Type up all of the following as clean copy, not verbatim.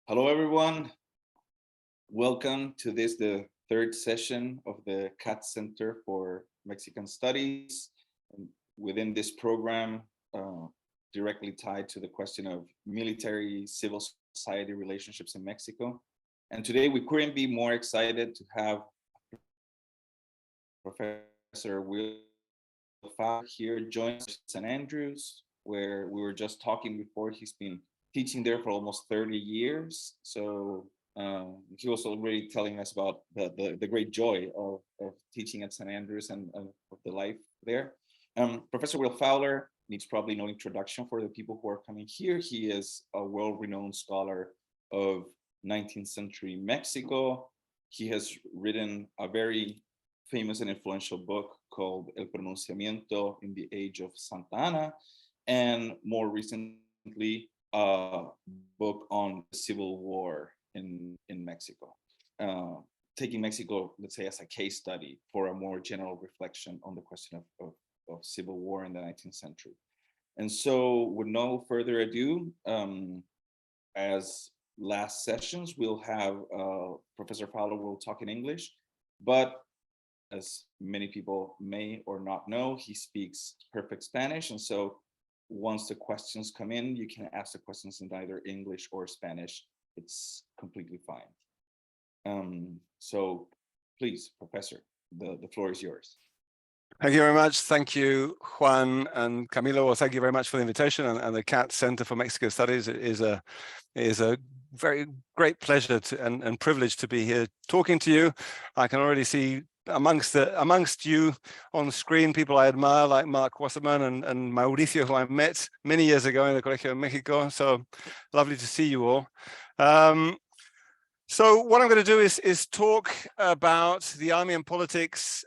Hello, everyone. Welcome to the third session of the Katz Center for Mexican Studies. And within this program, directly tied to the question of military civil society relationships in Mexico. And today we couldn't be more excited to have Professor Will Fowler here join us in St. Andrews, where we were just talking before. He's been teaching there for almost 30 years. So he was already telling us about the great joy of teaching at St. Andrews and of the life there. Professor Will Fowler needs probably no introduction for the people who are coming here. He is a world-renowned scholar of 19th century Mexico. He has written a very famous and influential book called El Pronunciamiento in the Age of Santa Ana, and more recently, a book on the Civil War in Mexico, taking Mexico, let's say, as a case study for a more general reflection on the question of civil war in the 19th century. And so with no further ado, as last sessions, we'll have Professor Fowler will talk in English, but as many people may or not know, he speaks perfect Spanish. And so once the questions come in, you can ask the questions in either English or Spanish. It's completely fine. So please, Professor, the floor is yours. Thank you very much. Thank you, Juan and Camilo. Well, thank you very much for the invitation, and the Katz Center for Mexico Studies is a very great pleasure and privilege to be here talking to you. I can already see amongst you on the screen people I admire, like Mark Wasserman and Mauricio, who I met many years ago in the Colegio de Mexico. So lovely to see you all. So what I'm going to do is talk about the army and politics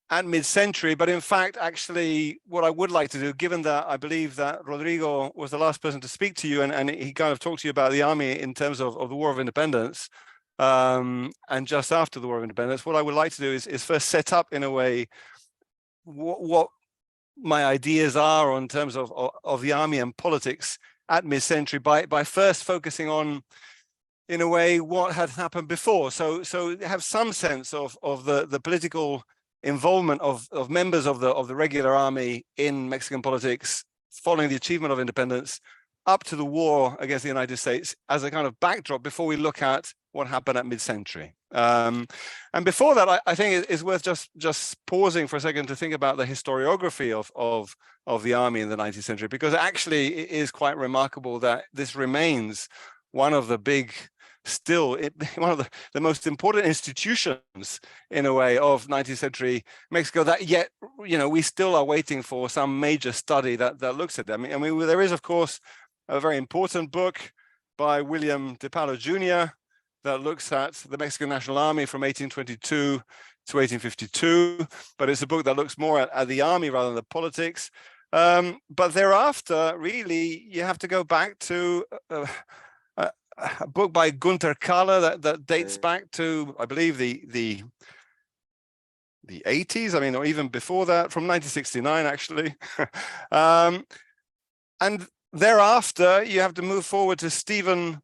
at mid-century, but in fact, actually, what I would like to do, given that I believe that Rodrigo was the last person to speak to you, and he kind of talked to you about the army in terms of the War of Independence, and just after the War of Independence, what I would like to do is first set up in a way what my ideas are in terms of the army and politics at mid-century by first focusing on, in a way, what had happened before. So have some sense of the political involvement of members of the regular army in Mexican politics following the achievement of independence up to the war against the United States as a kind of backdrop before we look at what happened at mid-century. And before that, I think it's worth just pausing for a second to think about the historiography of the army in the 19th century, because actually it is quite remarkable that this remains one of the big, one of the most important institutions in a way of 19th century Mexico, that yet, we still are waiting for some major study that looks at them. I mean, there is, of course, a very important book by William de Paulo Jr. that looks at the Mexican National Army from 1822 to 1852, but it's a book that looks more at the army rather than the politics. But thereafter, really, you have to go back to a book by Gunther Kahler that dates back to, I believe, the 80s, I mean, or even before that, from 1969, actually. And thereafter, you have to move forward to Stephen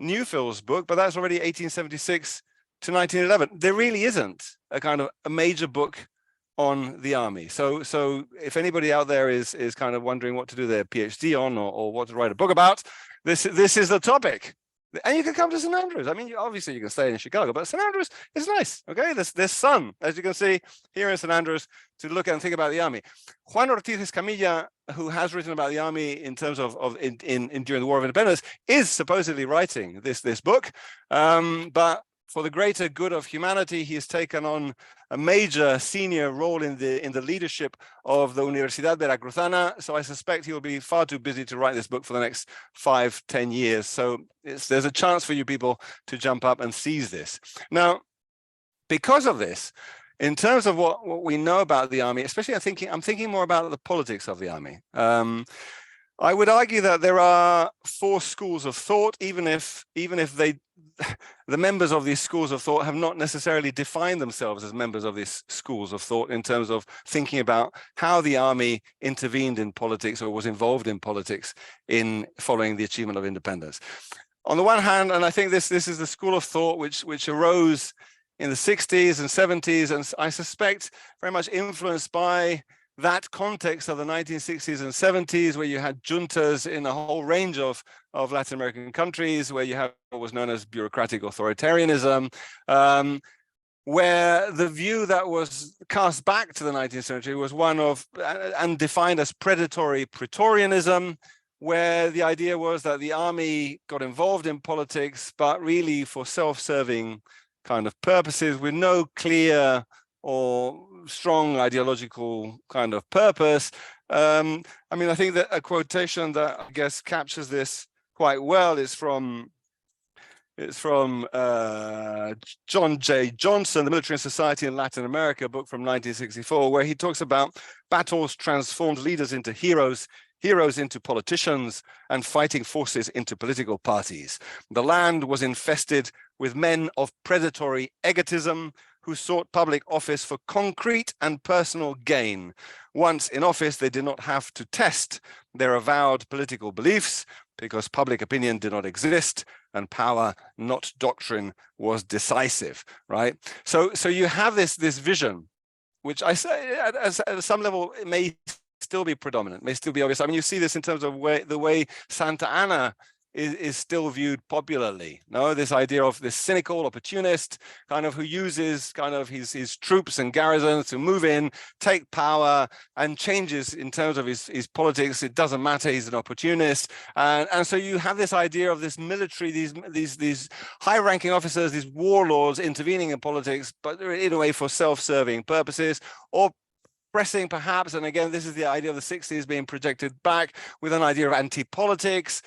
Newfield's book, but that's already 1876 to 1911. There really isn't a kind of a major book on the army. So if anybody out there is kind of wondering what to do their PhD on or what to write a book about, this is the topic. And you can come to St. Andrews. I mean, obviously you can stay in Chicago, but St. Andrews is nice. Okay, there's sun, as you can see here in St. Andrews, to look and think about the army. Juan Ortiz Escamilla, who has written about the army in terms of during the War of Independence, is supposedly writing this book, but for the greater good of humanity, he has taken on a major senior role in the leadership of the Universidad Veracruzana. So I suspect he will be far too busy to write this book for the next 5-10 years. So there's a chance for you people to jump up and seize this. Now, because of this, in terms of what we know about the army, especially I'm thinking more about the politics of the army. I would argue that there are 4 schools of thought, even if the members of these schools of thought have not necessarily defined themselves as members of these schools of thought in terms of thinking about how the army intervened in politics or was involved in politics in following the achievement of independence. on the one hand, and I think this is the school of thought which arose in the 60s and 70s, and I suspect very much influenced by that context of the 1960s and 70s, where you had juntas in a whole range of Latin American countries, where you have what was known as bureaucratic authoritarianism, where the view that was cast back to the 19th century was one of, and defined as predatory Praetorianism, where the idea was that the army got involved in politics, but really for self-serving kind of purposes with no clear or strong ideological kind of purpose. I mean, I think that a quotation that I guess captures this quite well is from John J. Johnson, The Military and Society in Latin America, a book from 1964, where he talks about battles transformed leaders into heroes, heroes into politicians, and fighting forces into political parties. The land was infested with men of predatory egotism who sought public office for concrete and personal gain. Once in office, they did not have to test their avowed political beliefs because public opinion did not exist and power, not doctrine, was decisive, right? So you have this vision, which I say at some level it may still be predominant, may still be obvious. I mean, you see this in terms of the way Santa Anna is still viewed popularly. No, this idea of this cynical opportunist kind of who uses kind of his troops and garrisons to move in, take power, and changes in terms of his politics. It doesn't matter, he's an opportunist. And so you have this idea of this military, these high-ranking officers, these warlords intervening in politics, but in a way for self-serving purposes, or pressing perhaps, and again, this is the idea of the 60s being projected back with an idea of anti-politics,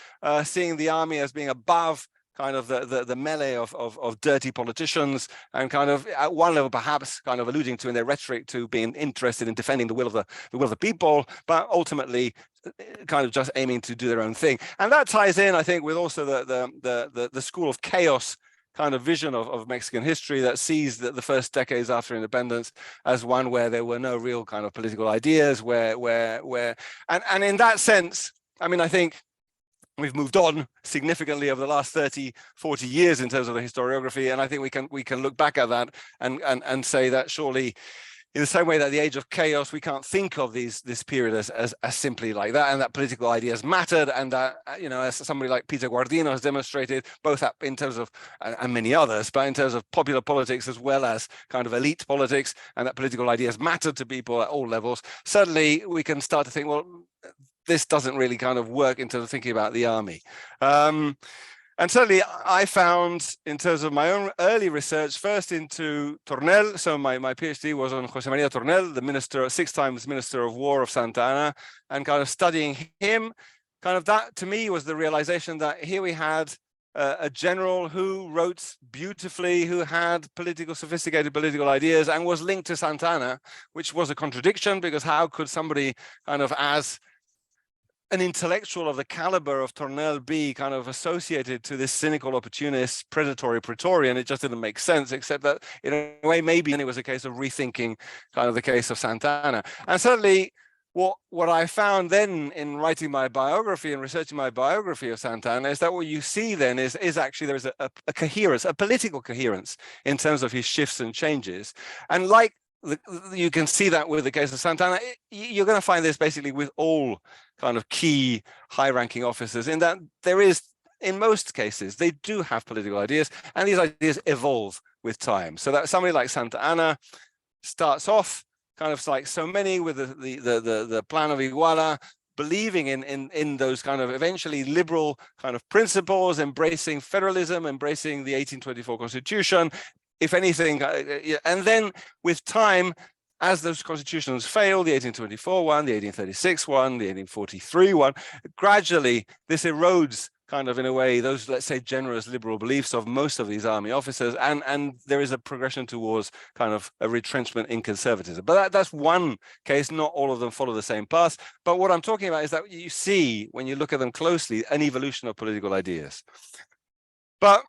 seeing the army as being above kind of the melee of dirty politicians, and kind of at one level perhaps kind of alluding to in their rhetoric to being interested in defending the will of the people, but ultimately kind of just aiming to do their own thing. And that ties in, I think, with also the school of chaos kind of vision of Mexican history that sees the first decades after independence as one where there were no real kind of political ideas, and in that sense, I mean, I think we've moved on significantly over the last 30, 40 years in terms of the historiography, and I think we can look back at that and say that surely, in the same way that the age of chaos, we can't think of this period as simply like that, and that political ideas mattered, and that, you know, as somebody like Peter Guardino has demonstrated, both in terms of, and many others, but in terms of popular politics as well as kind of elite politics, and that political ideas mattered to people at all levels. Suddenly, we can start to think, well, this doesn't really kind of work in terms of thinking about the army. And certainly I found, in terms of my own early research, first into Tornel. So my PhD was on Jose Maria Tornel, the minister, 6 times Minister of War of Santa Anna, and kind of studying him, kind of that to me was the realization that here we had a general who wrote beautifully, who had sophisticated political ideas, and was linked to Santa Anna, which was a contradiction, because how could somebody kind of as an intellectual of the caliber of Tornel be kind of associated to this cynical opportunist, predatory Praetorian? It just didn't make sense, except that in a way, maybe it was a case of rethinking kind of the case of Santa Anna. And certainly what I found then in writing my biography and researching my biography of Santa Anna is that what you see then is actually there is a coherence, a political coherence in terms of his shifts and changes. And like you can see that with the case of Santa Anna, you're going to find this basically with all kind of key high-ranking officers, in that there is, in most cases, they do have political ideas, and these ideas evolve with time. So that somebody like Santa Anna starts off kind of like so many with the Plan of Iguala, believing in those kind of eventually liberal kind of principles, embracing federalism, embracing the 1824 Constitution, if anything, and then with time, as those constitutions fail, the 1824 one, the 1836 one, the 1843 one, gradually this erodes kind of in a way those, let's say, generous liberal beliefs of most of these army officers, and there is a progression towards kind of a retrenchment in conservatism. But that's one case. Not all of them follow the same path. But what I'm talking about is that you see, when you look at them closely, an evolution of political ideas. But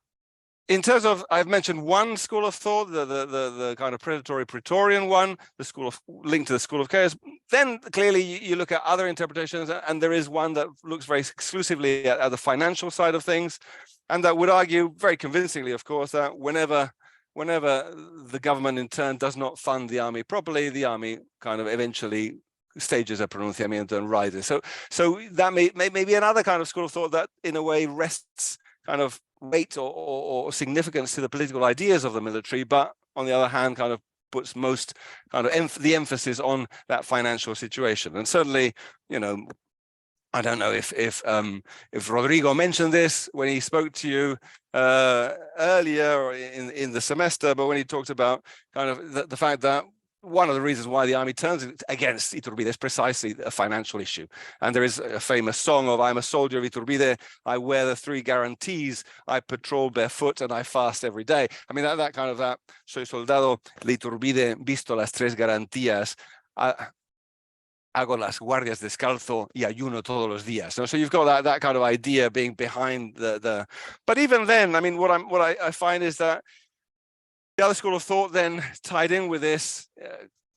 in terms of, I've mentioned one school of thought, the kind of predatory Praetorian one, the school of linked to the school of chaos. Then clearly you look at other interpretations, and there is one that looks very exclusively at the financial side of things. And that would argue very convincingly, of course, that whenever the government in turn does not fund the army properly, the army kind of eventually stages a pronunciamiento and rises. So that may be another kind of school of thought that in a way rests kind of weight or significance to the political ideas of the military, but on the other hand kind of puts most kind of the emphasis on that financial situation. And certainly, you know, I don't know if Rodrigo mentioned this when he spoke to you earlier or in the semester, but when he talked about kind of the fact that one of the reasons why the army turns against Iturbide is precisely a financial issue. And there is a famous song of "I'm a soldier of Iturbide, I wear the 3 guarantees, I patrol barefoot and I fast every day." I mean, that kind of that, soy soldado de Iturbide, visto las 3 garantías, hago las guardias descalzo y ayuno todos los días. So you've got that kind of idea being behind the. But even then, I mean, what I find is that the other school of thought then tied in with this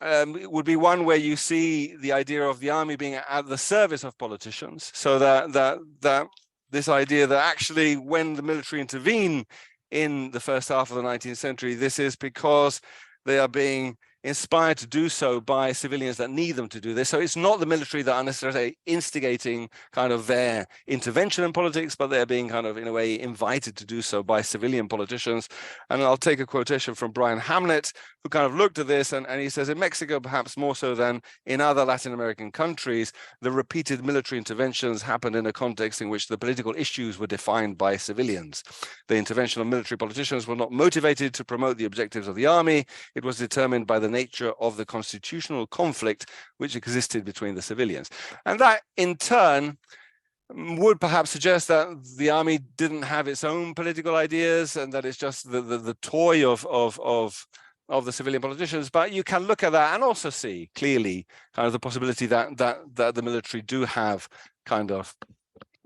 would be one where you see the idea of the army being at the service of politicians. So that this idea that actually when the military intervene in the first half of the 19th century, this is because they are being inspired to do so by civilians that need them to do this. So it's not the military that are necessarily instigating kind of their intervention in politics, but they're being kind of in a way invited to do so by civilian politicians. And I'll take a quotation from Brian Hamlet, who kind of looked at this, and he says, in Mexico, perhaps more so than in other Latin American countries, the repeated military interventions happened in a context in which the political issues were defined by civilians. The intervention of military politicians were not motivated to promote the objectives of the army. It was determined by the nature of the constitutional conflict which existed between the civilians. And that in turn would perhaps suggest that the army didn't have its own political ideas and that it's just the toy of the civilian politicians. But you can look at that and also see clearly kind of the possibility that the military do have kind of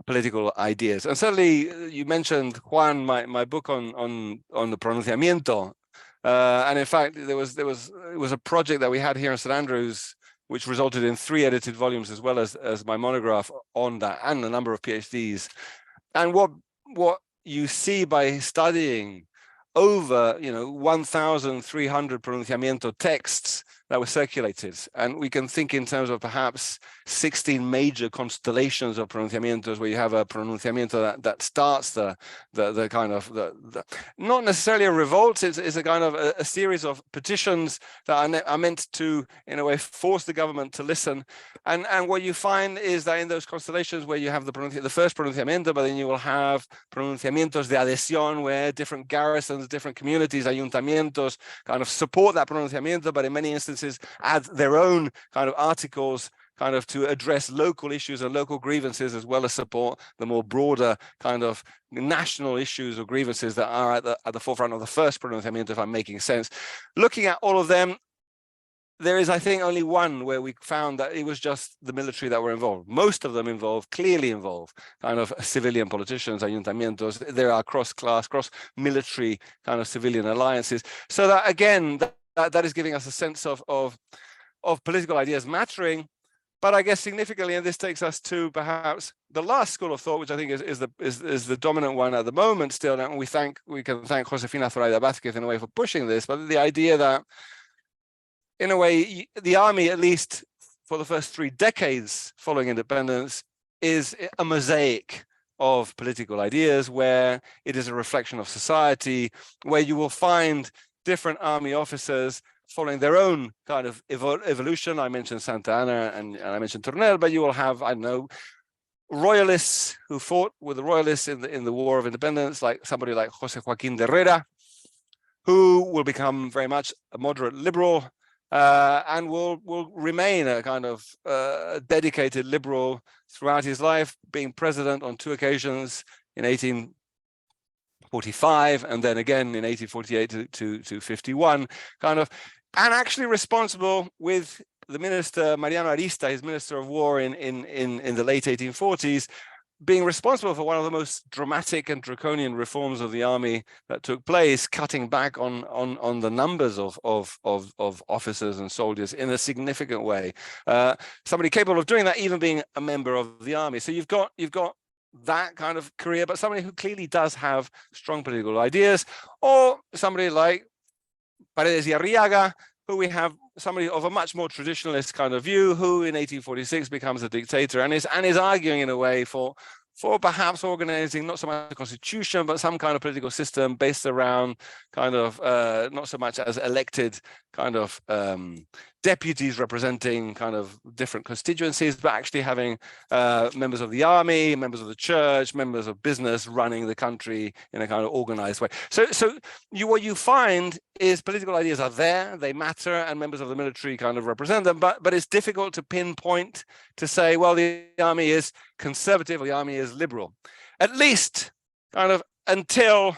political ideas. And certainly you mentioned, Juan, my book on the pronunciamiento. And in fact, it was a project that we had here in St. Andrews, which resulted in 3 edited volumes, as well as my monograph on that, and a number of PhDs. And what you see by studying over 1,300 pronunciamiento texts that were circulated, and we can think in terms of perhaps 16 major constellations of pronunciamientos, where you have a pronunciamiento that starts the kind of the not necessarily a revolt. It's a kind of a series of petitions that are meant to, in a way, force the government to listen. And what you find is that in those constellations where you have the first pronunciamiento, but then you will have pronunciamientos de adhesión, where different garrisons, different communities, ayuntamientos kind of support that pronunciamiento, but in many instances add their own kind of articles kind of to address local issues and local grievances, as well as support the more broader kind of national issues or grievances that are at the forefront of the first pronunciamiento, if I'm making sense. Looking at all of them, there is, I think, only one where we found that it was just the military that were involved. Most of them clearly involve kind of civilian politicians, ayuntamientos. There are cross-class, cross-military kind of civilian alliances. So that, again, that is giving us a sense of political ideas mattering. But I guess significantly, and this takes us to perhaps the last school of thought, which I think is the dominant one at the moment still, and we can thank Josefina Zoraida Vázquez in a way for pushing this, but the idea that, in a way, the army, at least for the first 3 decades following independence, is a mosaic of political ideas, where it is a reflection of society, where you will find different army officers following their own kind of evolution. I mentioned Santa Anna and I mentioned Tournelle, but you will have, I don't know, royalists who fought with the royalists in the War of Independence, like somebody like Jose Joaquin de Herrera, who will become very much a moderate liberal, and will remain a kind of dedicated liberal throughout his life, being president on 2 occasions in 1845 and then again in 1848 to 51, kind of, and actually responsible with the minister Mariano Arista, his minister of war in the late 1840s, being responsible for one of the most dramatic and draconian reforms of the army that took place, cutting back on the numbers of officers and soldiers in a significant way. Somebody capable of doing that, even being a member of the army. So you've got that kind of career, but somebody who clearly does have strong political ideas, or somebody like Paredes y Arriaga, who we have somebody of a much more traditionalist kind of view, who in 1846 becomes a dictator and is arguing in a way for perhaps organizing not so much a constitution, but some kind of political system based around kind of not so much as elected kind of deputies representing kind of different constituencies, but actually having members of the army, members of the church, members of business running the country in a kind of organized way. So what you find is political ideas are there, they matter, and members of the military kind of represent them, but it's difficult to pinpoint to say, well, the army is conservative or the army is liberal, at least kind of until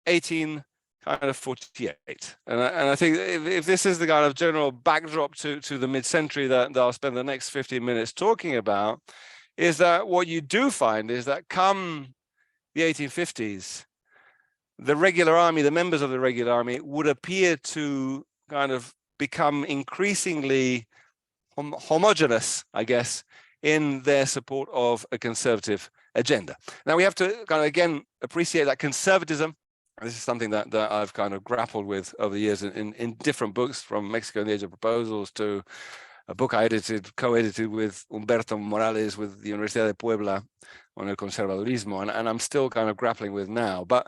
1848. And I think if this is the kind of general backdrop to the mid-century that I'll spend the next 15 minutes talking about, is that what you do find is that come the 1850s, the regular army, the members of the regular army would appear to kind of become increasingly homogeneous, I guess, in their support of a conservative agenda. Now we have to kind of, again, appreciate that conservatism. This is something that I've kind of grappled with over the years in different books, from Mexico and the Age of Proposals to a book I co-edited with Humberto Morales with the Universidad de Puebla on el conservadurismo, and I'm still kind of grappling with now. But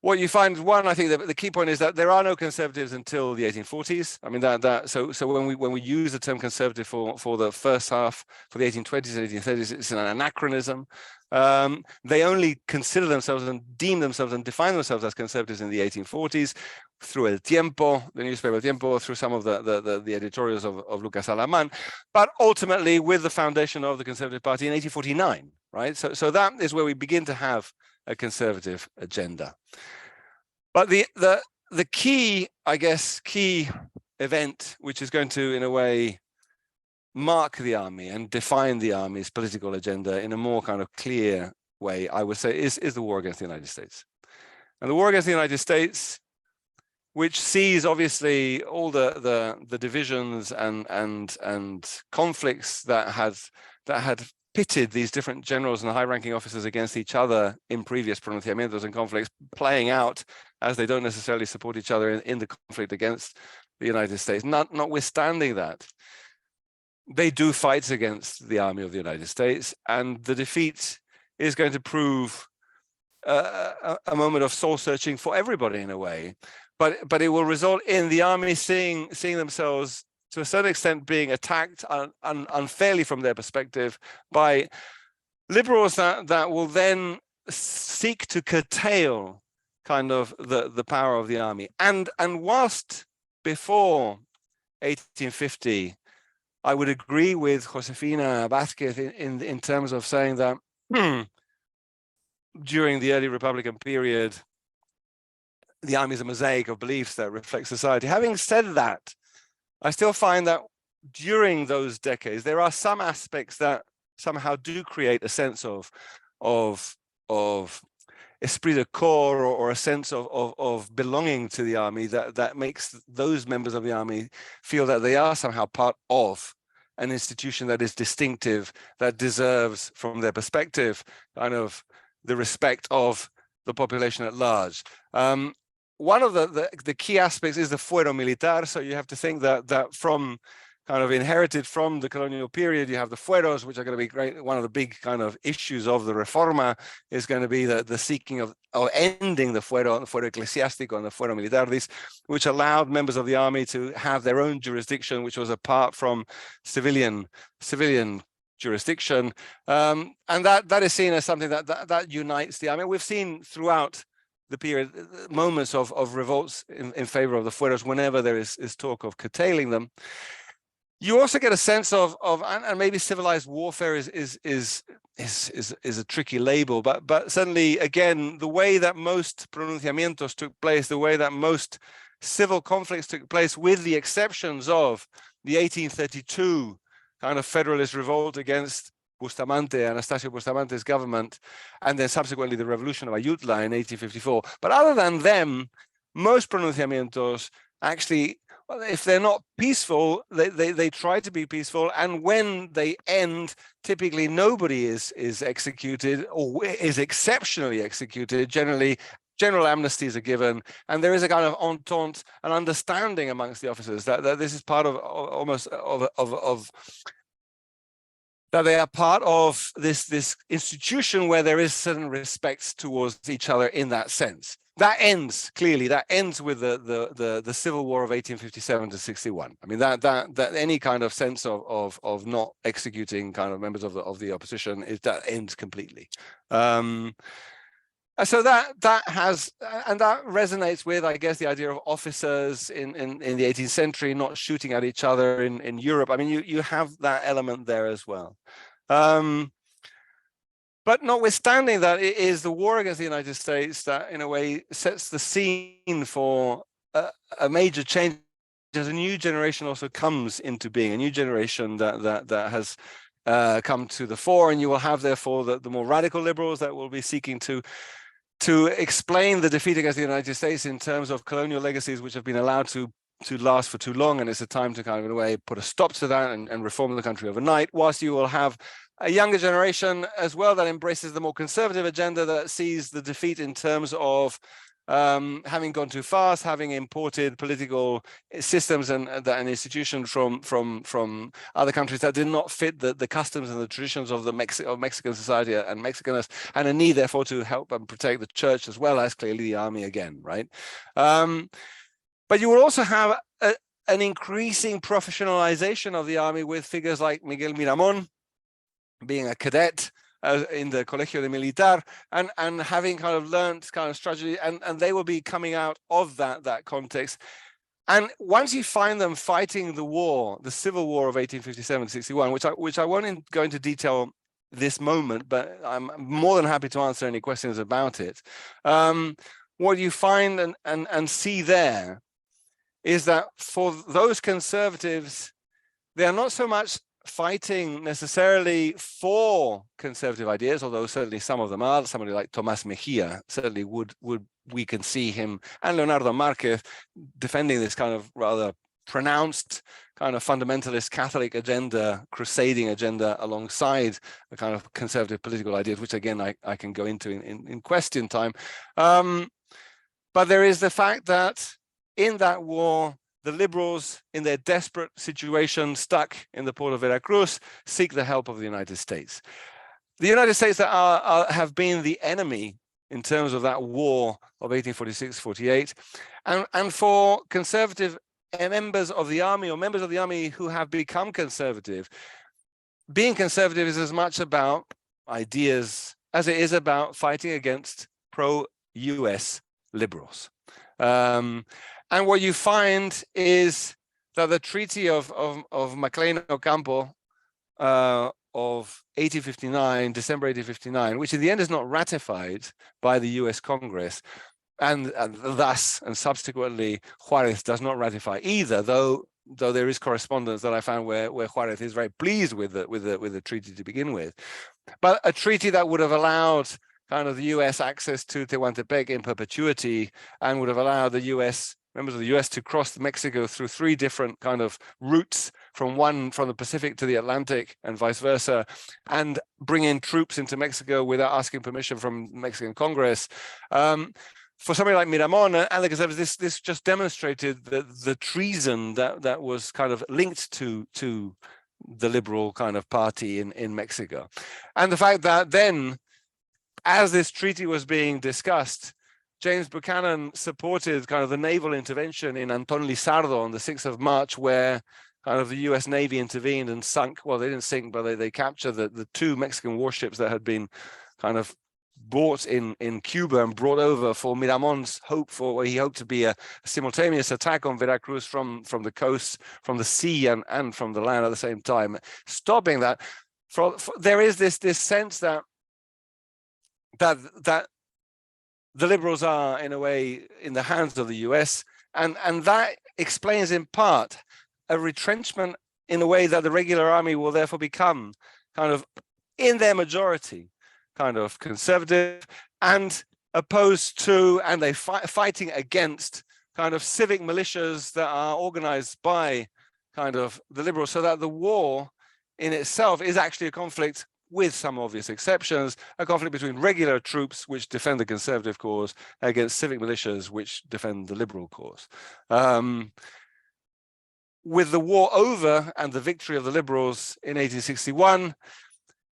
what you find, one, I think that the key point is that there are no conservatives until the 1840s. I mean, so when we use the term conservative for the first half, for the 1820s and 1830s, it's an anachronism. They only consider themselves and deem themselves and define themselves as conservatives in the 1840s through El Tiempo, the newspaper El Tiempo, through some of the editorials of Lucas Alamán, but ultimately with the foundation of the Conservative Party in 1849, right? So that is where we begin to have a conservative agenda. But the key, I guess, key event, which is going to, in a way, mark the army and define the army's political agenda in a more kind of clear way, I would say, is the war against the United States. And the war against the United States, which sees obviously all the divisions and conflicts that had pitted these different generals and high-ranking officers against each other in previous pronunciamientos and conflicts, playing out as they don't necessarily support each other in the conflict against the United States. Notwithstanding that, they do fight against the army of the United States, and the defeat is going to prove a moment of soul-searching for everybody in a way. But it will result in the army seeing themselves to a certain extent being attacked unfairly from their perspective by liberals that will then seek to curtail kind of the power of the army. And whilst before 1850, I would agree with Josefina Vázquez in terms of saying that during the early Republican period, the army is a mosaic of beliefs that reflect society. Having said that, I still find that during those decades, there are some aspects that somehow do create a sense of esprit de corps, or a sense of belonging to the army that makes those members of the army feel that they are somehow part of an institution that is distinctive, that deserves, from their perspective, kind of the respect of the population at large. One of the key aspects is the fuero militar. So you have to think that from kind of inherited from the colonial period, you have the fueros, which are going to be great. One of the big kind of issues of the Reforma is going to be the seeking of ending the fuero eclesiástico and the fuero militar, which allowed members of the army to have their own jurisdiction, which was apart from civilian jurisdiction, and that is seen as something that unites the army. We've seen throughout the period moments of revolts in favor of the fueros whenever there is talk of curtailing them. You also get a sense of and maybe civilized warfare is a tricky label, but certainly, again, the way that most pronunciamientos took place, the way that most civil conflicts took place, with the exceptions of the 1832 kind of federalist revolt against Anastasio Bustamante's government, and then subsequently the revolution of Ayutla in 1854. But other than them, most pronunciamientos actually if they're not peaceful, they try to be peaceful, and when they end, typically nobody is executed or is exceptionally executed. Generally, general amnesties are given, and there is a kind of entente, an understanding amongst the officers that this is part of almost of that they are part of this institution where there is certain respect towards each other in that sense. That ends clearly. That ends with the civil war of 1857 to 61. I mean that any kind of sense of not executing kind of members of the opposition that ends completely. So that has, and that resonates with, I guess, the idea of officers in the 18th century not shooting at each other in Europe. I mean, you have that element there as well. But notwithstanding that, it is the war against the United States that, in a way, sets the scene for a major change. As a new generation also comes into being, a new generation that has come to the fore, and you will have, therefore, the more radical liberals that will be seeking to explain the defeat against the United States in terms of colonial legacies which have been allowed to last for too long, and it's a time to kind of, in a way, put a stop to that and reform the country overnight, whilst you will have a younger generation as well that embraces the more conservative agenda that sees the defeat in terms of having gone too fast, having imported political systems and institutions from other countries that did not fit the customs and the traditions of Mexican society and Mexicanness, and a need, therefore, to help and protect the church as well as clearly the army again, right? But you will also have an increasing professionalization of the army with figures like Miguel Miramón being a cadet in the Colegio de Militar, and having kind of learned kind of strategy, and they will be coming out of that context. And once you find them fighting the war, the civil war of 1857-61, which I won't go into detail this moment, but I'm more than happy to answer any questions about it. What you find and see there is that for those conservatives, they are not so much fighting necessarily for conservative ideas, although certainly some of them are. Somebody like Tomás Mejía certainly would we can see him, and Leonardo Márquez, defending this kind of rather pronounced kind of fundamentalist Catholic agenda, crusading agenda, alongside the kind of conservative political ideas, which again I can go into in question time. But there is the fact that in that war, the liberals, in their desperate situation, stuck in the port of Veracruz, seek the help of the United States. The United States that have been the enemy in terms of that war of 1846-48, and for conservative members of the army or members of the army who have become conservative, being conservative is as much about ideas as it is about fighting against pro-US liberals. And what you find is that the Treaty of Maclean Ocampo of 1859, December 1859, which in the end is not ratified by the US Congress, and thus and subsequently Juarez does not ratify either, though there is correspondence that I found where Juarez is very pleased with the treaty to begin with, but a treaty that would have allowed kind of the US access to Tehuantepec in perpetuity, and would have allowed the US members of the US to cross Mexico through 3 different kind of routes, from the Pacific to the Atlantic and vice versa, and bring in troops into Mexico without asking permission from Mexican Congress. For somebody like Miramón and the conservatives, this just demonstrated the treason that was kind of linked to the liberal kind of party in Mexico. And the fact that then, as this treaty was being discussed, James Buchanan supported kind of the naval intervention in Anton Lizardo on the 6th of March, where kind of the US Navy intervened and sunk, well, they didn't sink, but they captured the 2 Mexican warships that had been kind of bought in Cuba and brought over for Miramón's hope for what he hoped to be a simultaneous attack on Veracruz from the coast, from the sea and from the land at the same time. Stopping that, there is this sense that the liberals are, in a way, in the hands of the US, and that explains in part a retrenchment in a way that the regular army will therefore become kind of, in their majority, kind of conservative and opposed to, and they fighting against kind of civic militias that are organized by kind of the liberals, so that the war in itself is actually a conflict, with some obvious exceptions, a conflict between regular troops which defend the conservative cause against civic militias which defend the liberal cause. With the war over and the victory of the liberals in 1861,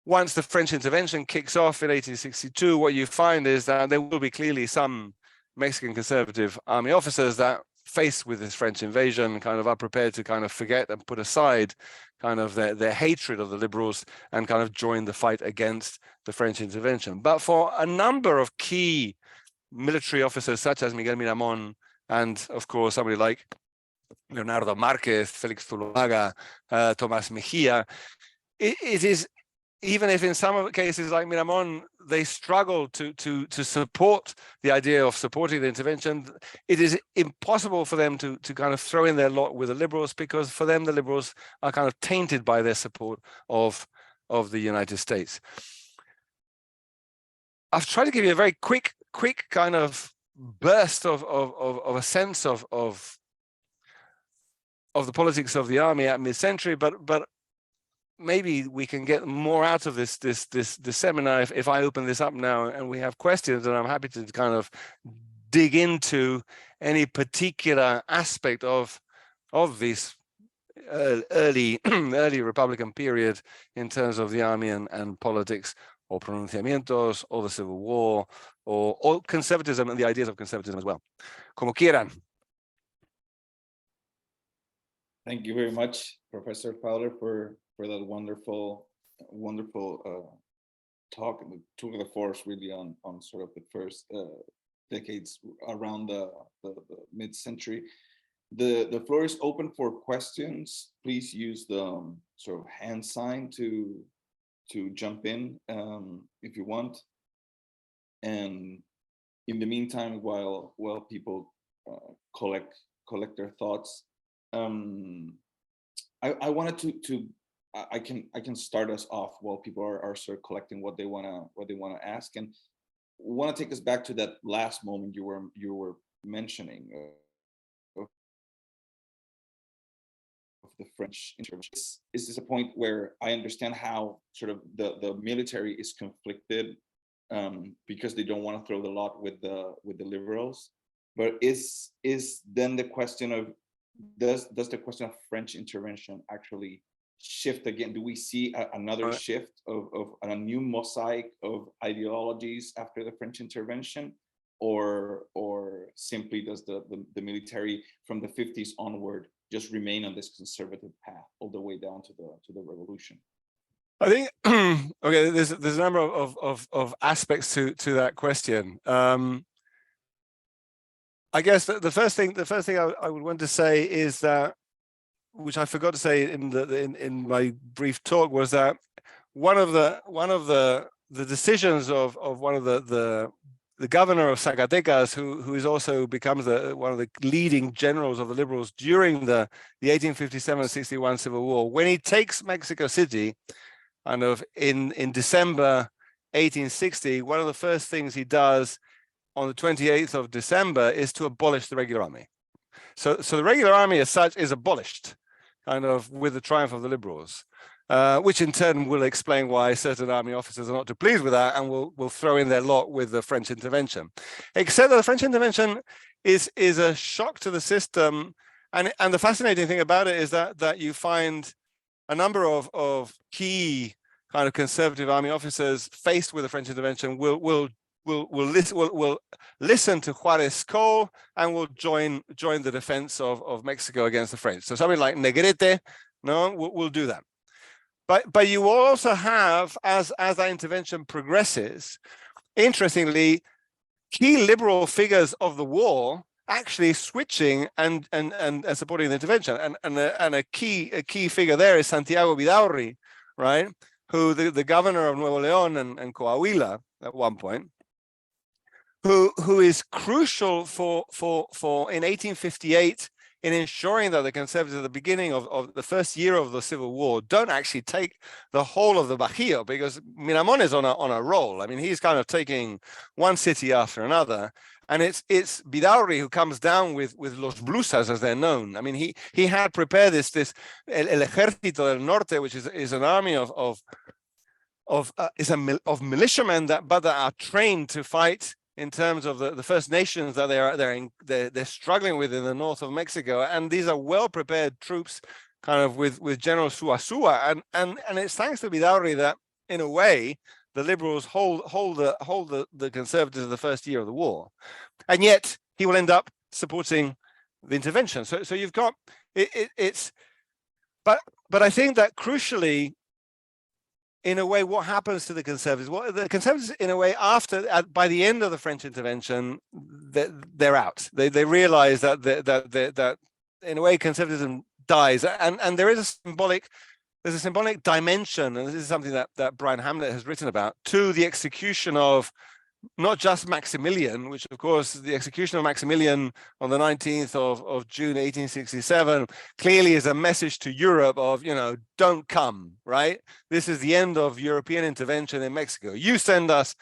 once the French intervention kicks off in 1862, what you find is that there will be clearly some Mexican conservative army officers that, faced with this French invasion, kind of are prepared to kind of forget and put aside kind of their hatred of the liberals and kind of join the fight against the French intervention. But for a number of key military officers, such as Miguel Miramón, and of course somebody like Leonardo Márquez, Félix Zuloaga, Tomás Mejía, it is, even if in some cases like Miramón, they struggle to support the idea of supporting the intervention, it is impossible for them to kind of throw in their lot with the liberals, because for them, the liberals are kind of tainted by their support of the United States. I've tried to give you a very quick kind of burst of a sense of the politics of the army at mid-century, but maybe we can get more out of this seminar if I open this up now and we have questions, and I'm happy to kind of dig into any particular aspect of this early Republican period in terms of the army and politics, or pronunciamientos, or the Civil War, or conservatism and the ideas of conservatism as well. Como quieran. Thank you very much, Professor Fowler, for that wonderful talk, and the tour de force really on sort of the first decades around the mid-century. The floor is open for questions. Please use the sort of hand sign to jump in if you want. And in the meantime, while people collect their thoughts, I wanted to I can start us off while people are sort of collecting what they wanna ask, and want to take us back to that last moment you were mentioning of the French intervention. Is this a point where I understand how sort of the military is conflicted because they don't want to throw the lot with the liberals, but is then the question of does the question of French intervention actually shift again? Do we see another shift of a new mosaic of ideologies after the French intervention, or simply does the military from the 50s onward just remain on this conservative path all the way down to the revolution? I think okay, there's a number of aspects to that question. I guess the first thing I would want to say is that, which I forgot to say in my brief talk, was that one of the decisions of one of the governor of Zacatecas, who is also becomes one of the leading generals of the liberals during the 1857-61 Civil War, when he takes Mexico City, kind of in December 1860, one of the first things he does on the 28th of December is to abolish the regular army. So the regular army as such is abolished, kind of with the triumph of the liberals, which in turn will explain why certain army officers are not too pleased with that and will throw in their lot with the French intervention. Except that the French intervention is a shock to the system, and the fascinating thing about it is that you find a number of key kind of conservative army officers faced with the French intervention will listen to Juarez's call and will join the defense of Mexico against the French. So somebody like Negrete, will do that. But you also have, as that intervention progresses, interestingly, key liberal figures of the war actually switching and supporting the intervention. And a key figure there is Santiago Vidaurri, right? Who the governor of Nuevo León and Coahuila at one point, who is crucial for in 1858 in ensuring that the conservatives at the beginning of the first year of the Civil War don't actually take the whole of the Bajío, because Miramón is on a roll. I mean, he's kind of taking one city after another, And it's Vidaurri who comes down with los blusas, as they're known. I mean, he had prepared this el Ejército del Norte, which is an army of militiamen that are trained to fight in terms of the First Nations that they're struggling with in the north of Mexico, and these are well prepared troops, kind of with General Suazua, and it's thanks to Vidaurri that in a way the liberals hold the conservatives in the first year of the war, and yet he will end up supporting the intervention. So you've got it's, but I think that crucially, in a way, what happens to the conservatives? Well, the conservatives, in a way, by the end of the French intervention, they're out. They realize that in a way, conservatism dies, and there's a symbolic dimension, and this is something that Brian Hamlet has written about, to the execution of not just Maximilian, which of course the execution of Maximilian on the 19th of June 1867 clearly is a message to Europe of, don't come, right? This is the end of European intervention in Mexico. You send us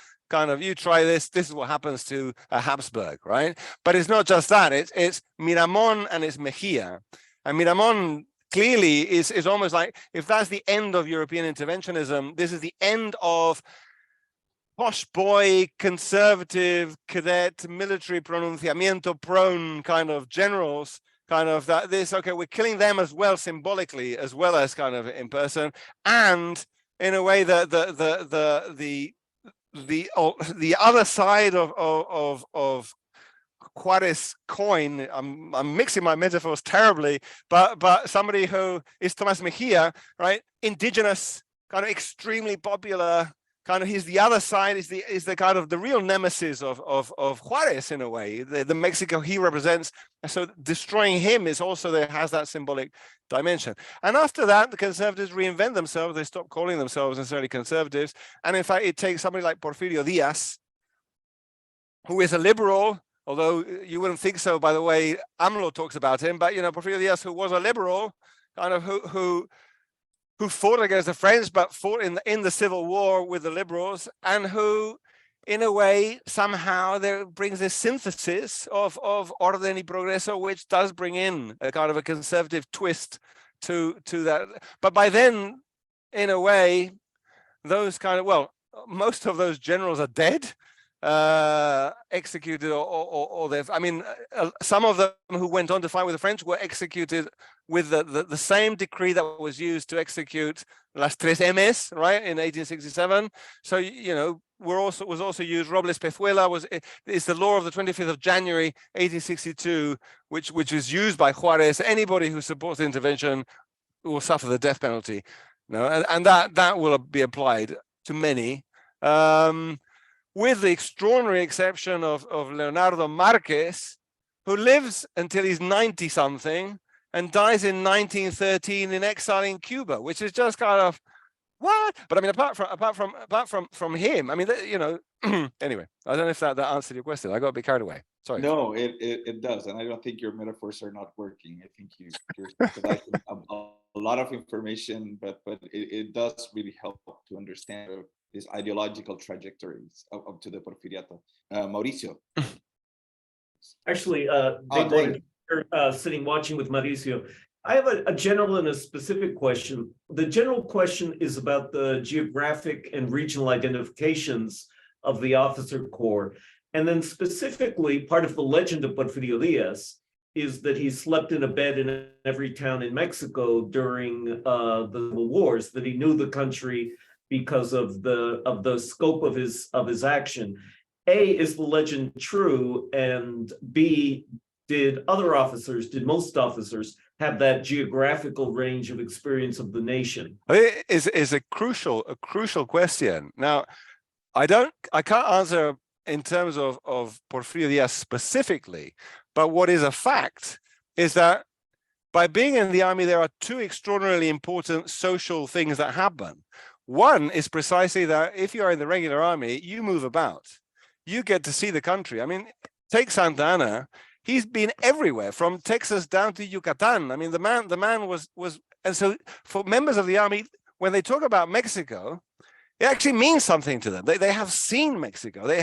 you try this is what happens to a Habsburg, right? But it's not just that, it's Miramon and it's Mejia. And Miramon clearly is almost like, if that's the end of European interventionism, this is the end of posh boy, conservative, cadet, military pronunciamiento prone kind of generals, okay, we're killing them as well symbolically, as well as kind of in person. And in a way, the other side of Juarez coin, I'm mixing my metaphors terribly, but somebody who is Tomas Mejia, right? Indigenous, kind of extremely popular, he's the other side, is the kind of the real nemesis of Juarez in a way, the Mexico he represents. So destroying him is also has that symbolic dimension. And after that, the conservatives reinvent themselves. They stop calling themselves necessarily conservatives. And in fact, it takes somebody like Porfirio Diaz, who is a liberal, although you wouldn't think so by the way AMLO talks about him, but Porfirio Diaz, who was a liberal, who fought against the French, but fought in the Civil War with the liberals, and who, in a way, somehow there brings this synthesis of orden y progreso, which does bring in a kind of a conservative twist to that. But by then, in a way, those most of those generals are dead, executed, or they've, some of them who went on to fight with the French were executed with the same decree that was used to execute Las Tres M's, right, in 1867. So, was also used, Robles Pezuela is the law of the 25th of January, 1862, which was used by Juarez. Anybody who supports the intervention will suffer the death penalty. And that will be applied to many. With the extraordinary exception of Leonardo Marquez, who lives until he's 90-something and dies in 1913 in exile in Cuba, which is just kind of, what? But apart from him, anyway, I don't know if that answered your question. I got a bit carried away. Sorry. No, it does, and I don't think your metaphors are not working. I think you're providing a lot of information, but it does really help to understand these ideological trajectories up to the Porfiriato. Mauricio. Actually, sitting watching with Mauricio, I have a general and a specific question. The general question is about the geographic and regional identifications of the officer corps. And then specifically, part of the legend of Porfirio Diaz is that he slept in a bed in every town in Mexico during the wars, that he knew the country because of the scope of his action. A, is the legend true? And B, did most officers have that geographical range of experience of the nation? It is a crucial question. Now, I can't answer in terms of Porfirio Diaz specifically, but what is a fact is that by being in the army, there are two extraordinarily important social things that happen. One is precisely that if you are in the regular army, you move about. You get to see the country. Take Santa Anna. He's been everywhere, from Texas down to Yucatan. The man was, and so for members of the army, when they talk about Mexico, it actually means something to them. They have seen Mexico. They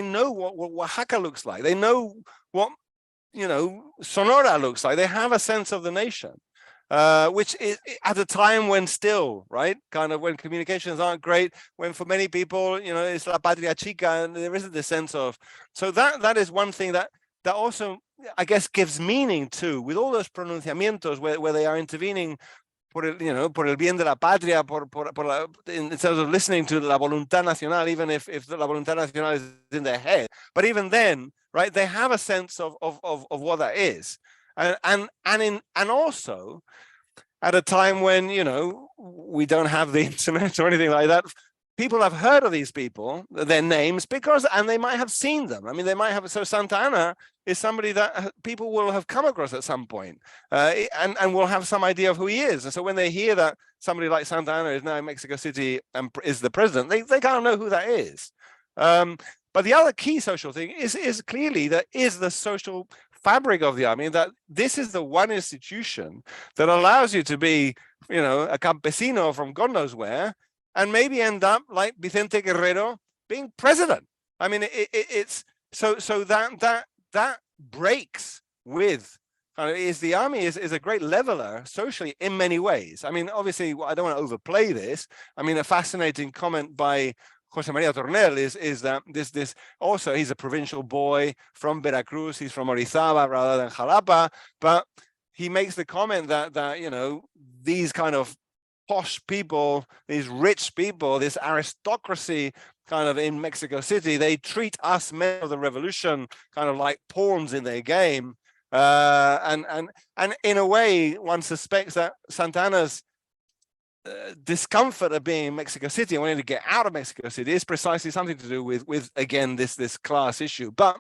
know what Oaxaca looks like. They know what, Sonora looks like. They have a sense of the nation, which is at a time when still, right, kind of when communications aren't great, when for many people, it's la patria chica, and there isn't this sense of. So that is one thing that also, I guess, gives meaning to, with all those pronunciamientos where they are intervening por el bien de la patria, in terms of listening to la voluntad nacional, even if la voluntad nacional is in their head. But even then, right, they have a sense of what that is. And also at a time when, we don't have the internet or anything like that, people have heard of these people, their names, and they might have seen them. I mean, they might have. So Santa Anna is somebody that people will have come across at some point, and will have some idea of who he is. And so when they hear that somebody like Santa Anna is now in Mexico City and is the president, they kind of know who that is. But the other key social thing is clearly that is the social fabric of the army, that this is the one institution that allows you to be, a campesino from God knows where, and maybe end up like Vicente Guerrero being president. I mean, it's so that breaks with, the army is a great leveler socially in many ways. I mean, obviously, I don't want to overplay this. I mean, a fascinating comment by Jose Maria Tornel is that this also, he's a provincial boy from Veracruz. He's from Orizaba rather than Jalapa, but he makes the comment that these kind of posh people, these rich people, this aristocracy kind of in Mexico City, they treat us men of the revolution kind of like pawns in their game. And in a way, one suspects that Santana's discomfort of being in Mexico City and wanting to get out of Mexico City is precisely something to do with again, this class issue. But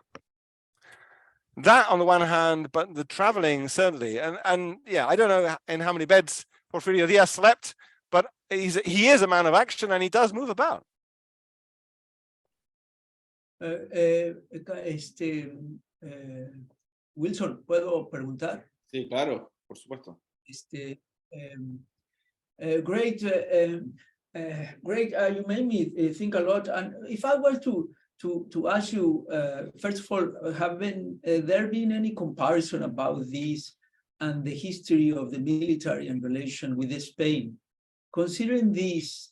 that on the one hand, but the traveling certainly, and yeah, I don't know in how many beds Porfirio Diaz slept, but he is a man of action and he does move about. Wilson, ¿puedo preguntar? Sí, claro, por supuesto. Great, you made me think a lot. And if I were to ask you, first of all, have there been any comparison about this and the history of the military in relation with Spain? Considering this,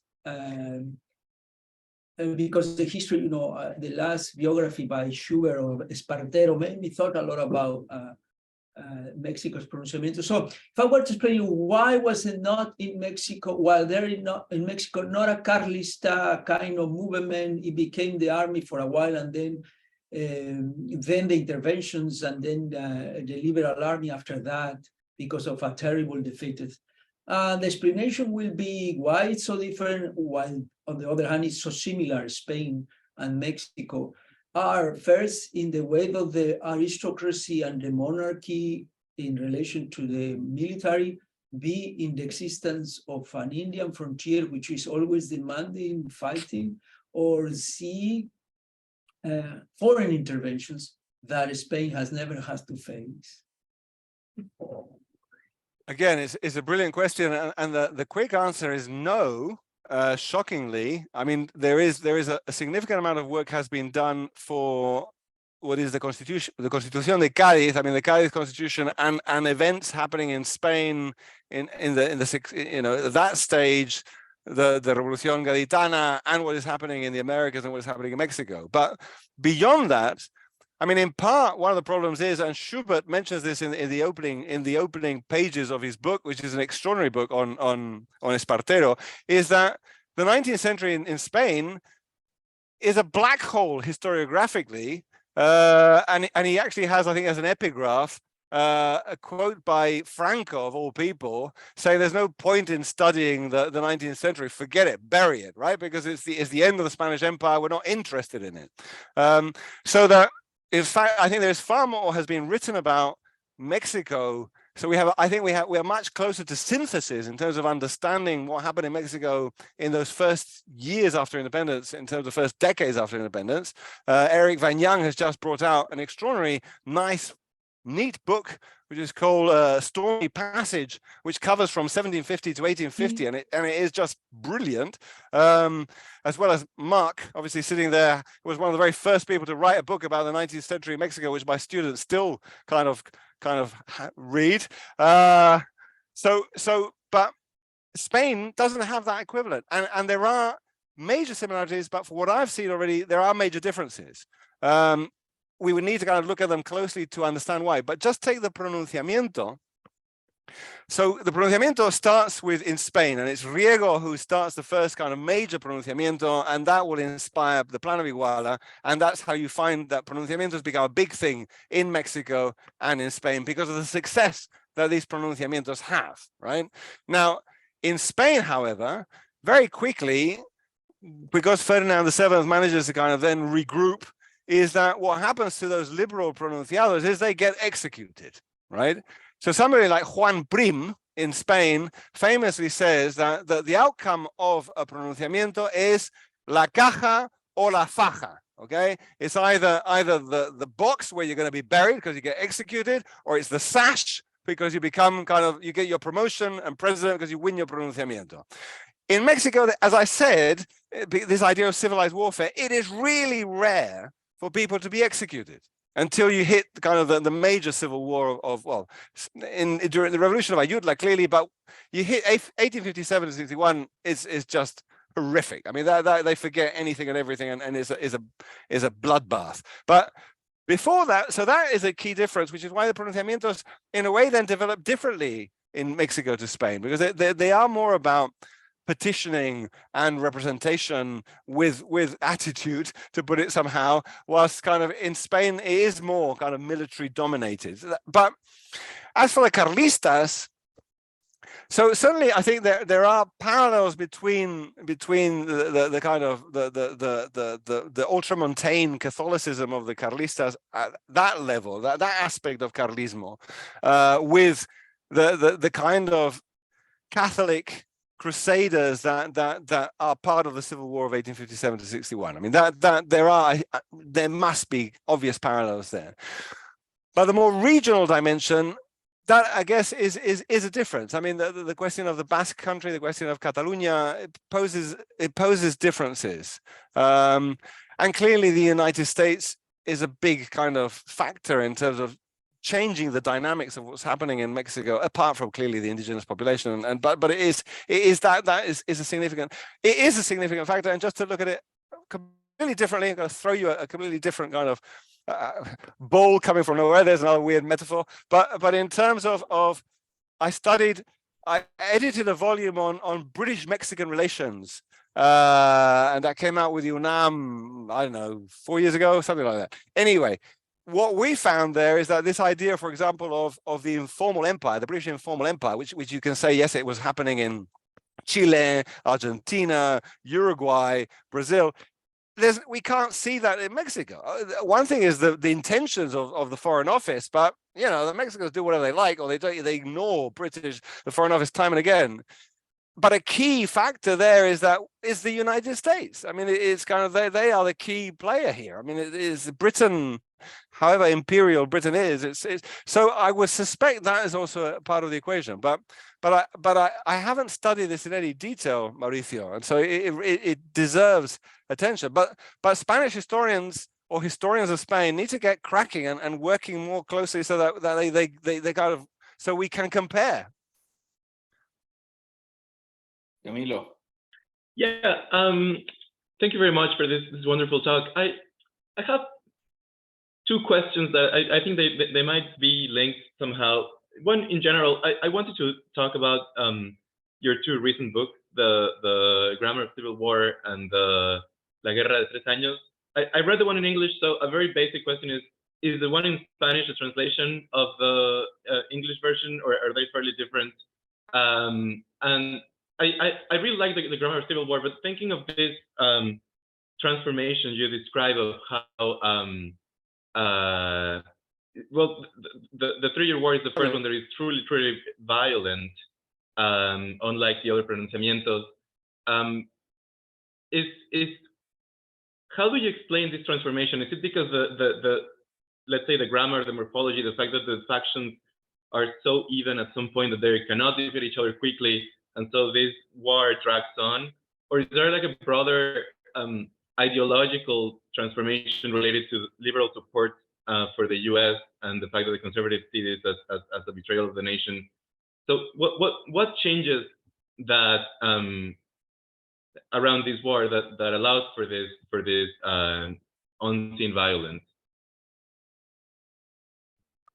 because the history, the last biography by Schubert of Espartero made me thought a lot about Mexico's pronunciamiento. So if I were to explain you why was it not in Mexico, while there in Mexico, not a Carlista kind of movement, it became the army for a while, and then the interventions, and then the liberal army after that, because of a terrible defeat. The explanation will be why it's so different, while on the other hand, it's so similar. Spain and Mexico are first in the way of the aristocracy and the monarchy in relation to the military, B, in the existence of an Indian frontier, which is always demanding fighting, or C, foreign interventions that Spain has never had to face. Again, it's a brilliant question, and the quick answer is no. Shockingly, I mean, there is a significant amount of work has been done for what is the Constitution de Cádiz. I mean, the Cádiz Constitution and events happening in Spain in that stage, the Revolución Gaditana, and what is happening in the Americas and what is happening in Mexico. But beyond that, I mean, in part, one of the problems is, and Schubert mentions this in the opening pages of his book, which is an extraordinary book on Espartero, is that the 19th century in Spain is a black hole historiographically, and he actually has, I think, as an epigraph, a quote by Franco, of all people, saying there's no point in studying the 19th century. Forget it, bury it, right? Because it's the end of the Spanish Empire. We're not interested in it. So that, in fact, I think there's far more has been written about Mexico. So we are much closer to synthesis in terms of understanding what happened in Mexico in those first years after independence, in terms of first decades after independence. Eric Van Young has just brought out an extraordinary, nice neat book, which is called Stormy Passage, which covers from 1750 to 1850, and it is just brilliant. As well as Mark, obviously sitting there, was one of the very first people to write a book about the 19th century Mexico, which my students still kind of read. But Spain doesn't have that equivalent, and there are major similarities, but for what I've seen already, there are major differences. We would need to kind of look at them closely to understand why, but just take the pronunciamiento. So the pronunciamiento starts with in Spain, and it's Riego who starts the first kind of major pronunciamiento, and that will inspire the Plan of Iguala, and that's how you find that pronunciamientos become a big thing in Mexico and in Spain because of the success that these pronunciamientos have, right? Now, in Spain, however, very quickly, because Ferdinand VII manages to kind of then regroup, is that what happens to those liberal pronunciados is they get executed, right? So somebody like Juan Prim in Spain famously says that the outcome of a pronunciamiento is la caja or la faja, okay? It's either the box where you're going to be buried because you get executed, or it's the sash because you become you get your promotion and president because you win your pronunciamiento. In Mexico, as I said, this idea of civilized warfare, it is really rare for people to be executed until you hit kind of the major civil war of during the revolution of Ayutla, clearly, but you hit 1857 to 61 is just horrific. I mean, that they forget anything and everything, and is a bloodbath. But before that, so that is a key difference, which is why the pronunciamientos in a way then develop differently in Mexico to Spain, because they are more about petitioning and representation with attitude, to put it somehow, whilst kind of in Spain it is more kind of military dominated. But as for the Carlistas, so certainly I think there are parallels between the kind of the ultramontane Catholicism of the Carlistas at that level, that aspect of Carlismo, with the kind of Catholic crusaders that are part of the civil war of 1857 to 61. I mean, there must be obvious parallels there. But the more regional dimension, that I guess is a difference. I mean, the question of the Basque country, the question of Catalonia, it poses differences. And clearly the United States is a big kind of factor in terms of changing the dynamics of what's happening in Mexico, apart from clearly the indigenous population, but it is a significant factor. And just to look at it completely differently, I'm going to throw you a completely different kind of bowl coming from nowhere. There's another weird metaphor, but in terms of I edited a volume on British Mexican relations, and that came out with UNAM, I don't know, 4 years ago, something like that. Anyway, what we found there is that this idea, for example, of the informal empire, the British informal empire, which you can say, yes, it was happening in Chile, Argentina, Uruguay, Brazil. We can't see that in Mexico. One thing is the intentions of the Foreign Office, but the Mexicans do whatever they like, or they ignore the Foreign Office time and again. But a key factor there is the United States. I mean, it's kind of they are the key player here. I mean, it is Britain, however imperial Britain is. It's so I would suspect that is also a part of the equation. But I haven't studied this in any detail, Mauricio, and so it deserves attention. But Spanish historians or historians of Spain need to get cracking and working more closely so that they kind of so we can compare. Camilo. Yeah, thank you very much for this wonderful talk. I have two questions that I think they might be linked somehow. One, in general, I wanted to talk about your two recent books, the Grammar of Civil War and the La Guerra de Tres Años. I read the one in English, so a very basic question is the one in Spanish a translation of the English version, or are they fairly different? And I really like the Grammar of Civil War, but thinking of this transformation you describe of how, well, the 3-year war is the first one that is truly violent, unlike the other pronunciamientos. How do you explain this transformation? Is it because let's say, the grammar, the morphology, the fact that the factions are so even at some point that they cannot defeat each other quickly, and so this war drags on? Or is there like a broader ideological transformation related to liberal support for the U.S. and the fact that the conservatives see this as a betrayal of the nation? So what changes that around this war that allows for this unseen violence?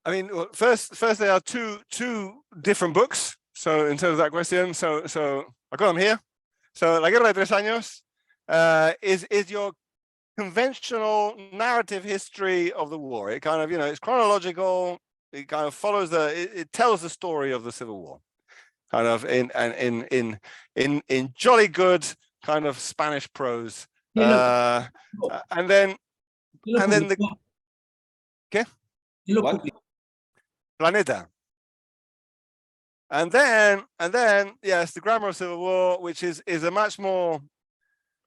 I mean, well, first there are two different books. So in terms of that question, so I got them here. So La Guerra de Tres Años is your conventional narrative history of the war. It kind of, it's chronological. It kind of follows it tells the story of the Civil War, kind of in jolly good kind of Spanish prose. And then the ¿qué? Planeta. And then yes, the Grammar of Civil War, which is a much more,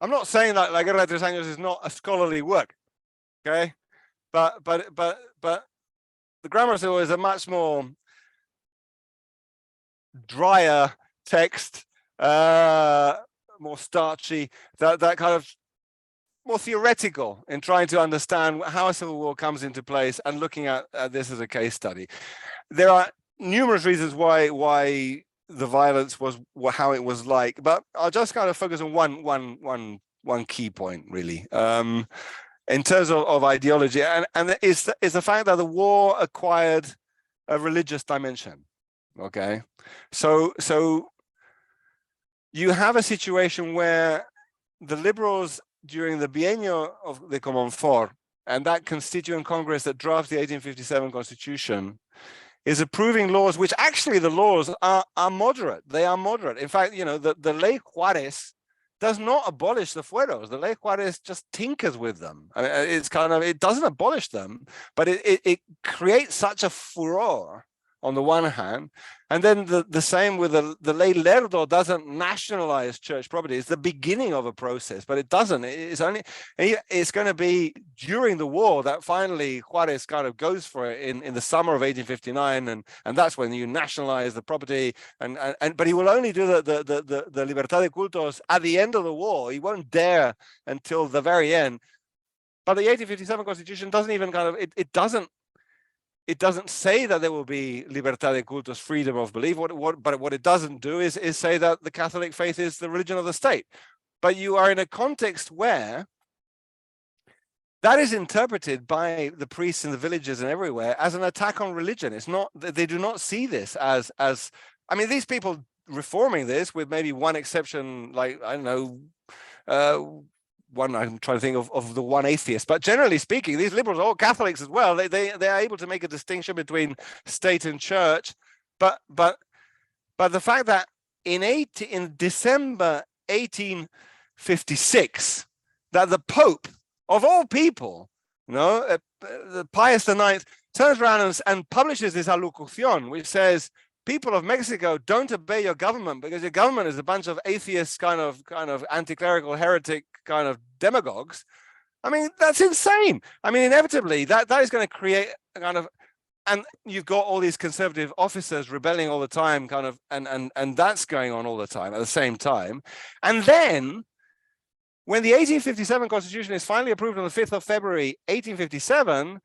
I'm not saying that La Guerra de Tres Años is not a scholarly work, okay? But the Grammar of Civil War is a much more drier text, more starchy, that kind of more theoretical in trying to understand how a civil war comes into place and looking at this as a case study. There are numerous reasons why the violence was how it was like, but I'll just kind of focus on one key point really. In terms of ideology, and it's the fact that the war acquired a religious dimension. Okay, so you have a situation where the liberals during the bienio of the Comonfort and that constituent congress that drafts the 1857 constitution is approving laws which actually the laws are moderate. They are moderate. In fact, the Ley Juarez does not abolish the fueros. The Ley Juarez just tinkers with them. I mean, it's kind of, it doesn't abolish them, but it creates such a furor on the one hand, and then the same with the Ley Lerdo doesn't nationalize church property. It's the beginning of a process, but it doesn't. It's going to be during the war that finally Juarez kind of goes for it in the summer of 1859, and that's when you nationalize the property. But he will only do the libertad de cultos at the end of the war. He won't dare until the very end. But the 1857 constitution doesn't even kind of it doesn't say that there will be libertad de cultos, freedom of belief. But what it doesn't do is say that the Catholic faith is the religion of the state. But you are in a context where that is interpreted by the priests in the villages and everywhere as an attack on religion. It's not, they do not see this as I mean, these people reforming this, with maybe one exception, like, I don't know, one, I'm trying to think of the one atheist, but generally speaking, these liberals are all Catholics as well. They are able to make a distinction between state and church, but the fact that in December 1856, that the Pope of all people, the Pius IX, turns around and publishes this alocución, which says, people of Mexico, don't obey your government because your government is a bunch of atheists, kind of anti-clerical, heretic kind of demagogues. I mean, that's insane. I mean, inevitably, that is going to create a kind of, and you've got all these conservative officers rebelling all the time, kind of, and that's going on all the time at the same time. And then, when the 1857 Constitution is finally approved on the 5th of February, 1857,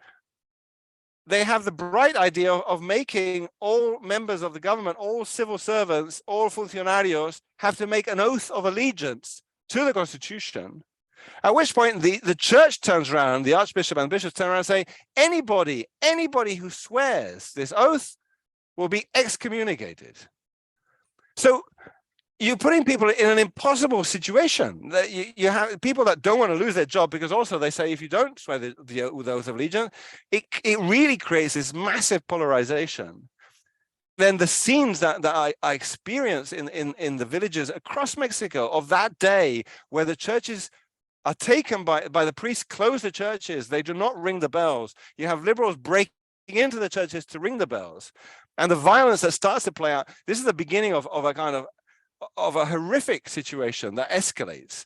they have the bright idea of making all members of the government, all civil servants, all funcionarios have to make an oath of allegiance to the Constitution. At which point the church turns around, the archbishop and bishops turn around and say, anybody who swears this oath will be excommunicated. So you're putting people in an impossible situation. That you have people that don't want to lose their job, because also they say, if you don't swear the oath of allegiance, it really creates this massive polarization. Then the scenes that I experienced in the villages across Mexico of that day, where the churches are taken by the priests, close the churches, they do not ring the bells. You have liberals breaking into the churches to ring the bells. And the violence that starts to play out, this is the beginning of a kind of a horrific situation that escalates.